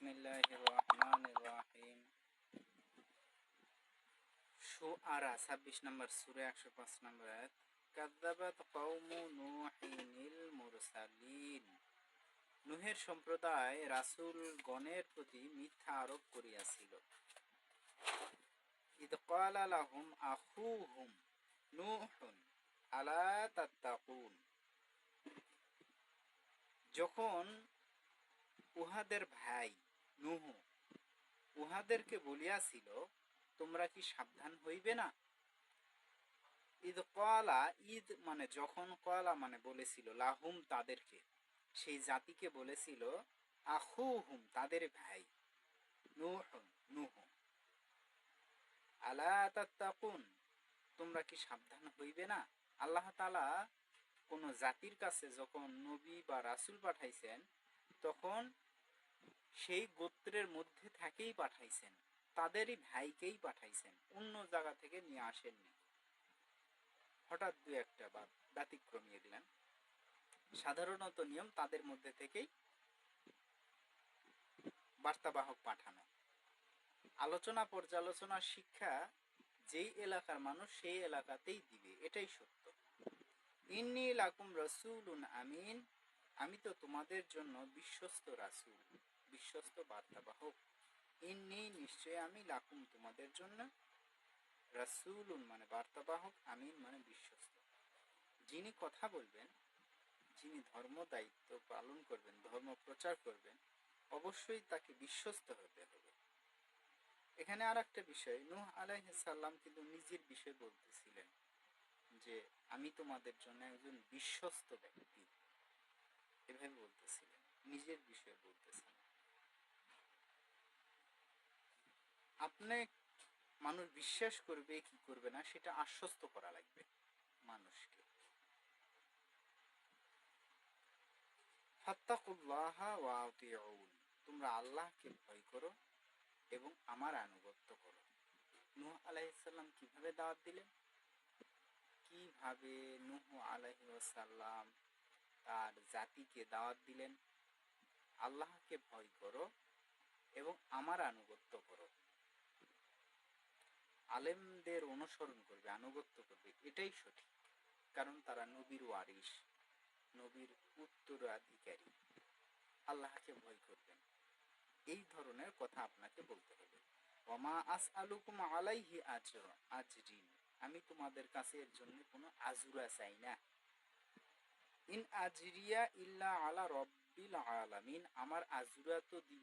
বিসমিল্লাহির রহমানির রহিম। শুআরা ২৬ নম্বর সূরা ১০৫ নম্বর আয়াত। কাযযাবাত কওমু নূহিনিল মুরসালিন। নূহের সম্প্রদায় রাসূলগণের প্রতি মিথ্যা আরোপ করিয়াছিল। ইদ ক্বালা লাহুম আখূহুম নূহুন আলা তাত্তাকুন। যখন উহাদের ভাই নূহ উহাদেরকে বলিয়াছিল, তোমরা কি সাবধান হইবে না? ইদ ক্বালা, ইদ মানে যখন, ক্বালা মানে বলেছিল, লাহুম তাদেরকে, সেই জাতিকে বলেছিল, আখূহুম তাদের ভাই, নূহুন নূহ, আলা তাত্তাকুন তোমরা কি সাবধান হইবে না? আল্লাহ তাআলা কোন জাতির কাছে যখন নবী বা রাসূল পাঠাইছেন, তখন সেই গোত্রের মধ্যে থেকেই পাঠাইছেন, তাদেরই ভাইকেই পাঠাইছেন, অন্য জায়গা থেকে নিয়ে আসেননি। হঠাৎ দু একটা বা ব্যতিক্রমিয়ে দিলেন। সাধারণত নিয়ম তাদের মধ্যে থেকেই বার্তাবাহক পাঠানো। আলোচনা পর্যালোচনা শিক্ষা যেই এলাকার মানুষ সেই এলাকাতেই দিবে, এটাই সত্য। ইন্নী লাকুম রাসূলুন আমিন, আমি তো তোমাদের জন্য বিশ্বস্ত রাসূল, বিশ্বস্ত বার্তাবাহক। ইন্নী নিশ্চয় আমি, লাকুম তোমাদের জন্য, রাসূলুন মানে বার্তাবাহক, আমিন মানে বিশ্বস্ত। যিনি কথা বলবেন, যিনি ধর্ম দায়িত্ব পালন করবেন, ধর্ম প্রচার করবেন, অবশ্যই তাকে বিশ্বস্ত হতে হবে। এখানে আর একটা বিষয়, নূহ আলাইহিস সালাম কিন্তু নিজের বিষয় বলতেছিলেন যে আমি তোমাদের জন্য একজন বিশ্বস্ত ব্যক্তি, এভাবে বলতেছিলেন, নিজের বিষয়ে বলতেছেন। আপনি মানুষ বিশ্বাস করবে কি করবে না সেটা আশ্বস্ত করা লাগবে মানুষকে। ফাত্তাকুল্লাহা ওয়া আতিউন, তোমরা আল্লাহকে ভয় করো এবং আমার আনুগত্য করো। নূহ আলাইহিস সালাম কিভাবে দাওয়াত দিলেন? কিভাবে নূহ আলাইহিস সালাম তার জাতিকে দাওয়াত দিলেন? আল্লাহকে ভয় করো এবং আমার আনুগত্য করো। আলেমদের অনুসরণ করবে, আনুগত্য করবে, এটাই সঠিক। কারণ তারা নবীর ওয়ারিস, নবীর উত্তরাধিকারী। আল্লাহকে ভয় করবেন, এই ধরনের কথা আপনাকে বলতে হবে। ওমা আসআলুকুম আলাইহি আজরিন, আমি তোমাদের কাছে এর জন্য কোনো আজুরা চাই না। ইন আজরিয়া ইল্লা আলা রব্বিল আলামিন, আমার আজুরা তো